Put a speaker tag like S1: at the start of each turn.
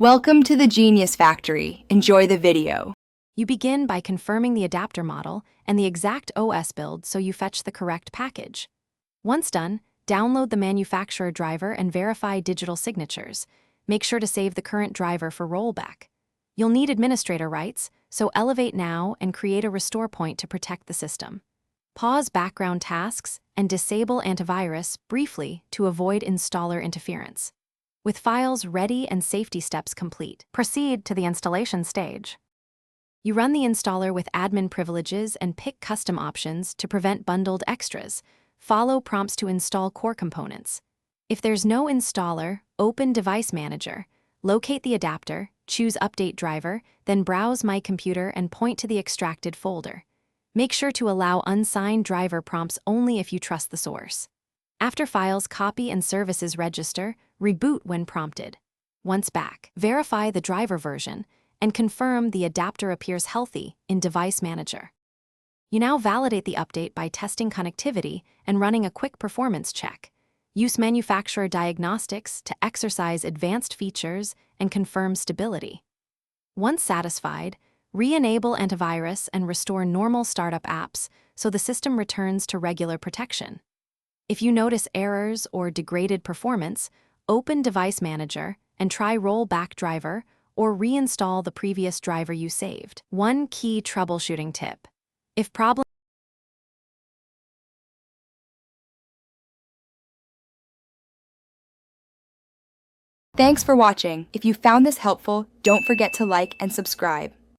S1: Welcome to the Genius Factory. Enjoy the video.
S2: You begin by confirming the adapter model and the exact OS build so you fetch the correct package. Once done, download the manufacturer driver and verify digital signatures. Make sure to save the current driver for rollback. You'll need administrator rights, so elevate now and create a restore point to protect the system. Pause background tasks and disable antivirus briefly to avoid installer interference. With files ready and safety steps complete, proceed to the installation stage. You run the installer with admin privileges and pick custom options to prevent bundled extras. Follow prompts to install core components. If there's no installer, open Device Manager, locate the adapter, choose Update Driver, then browse My Computer and point to the extracted folder. Make sure to allow unsigned driver prompts only if you trust the source. After files copy and services register, reboot when prompted. Once back, verify the driver version and confirm the adapter appears healthy in Device Manager. You now validate the update by testing connectivity and running a quick performance check. Use manufacturer diagnostics to exercise advanced features and confirm stability. Once satisfied, re-enable antivirus and restore normal startup apps so the system returns to regular protection. If you notice errors or degraded performance, open Device Manager and try rollback driver or reinstall the previous driver you saved. One key troubleshooting tip. If problem
S1: Thanks for watching. If you found this helpful, don't forget to like and subscribe.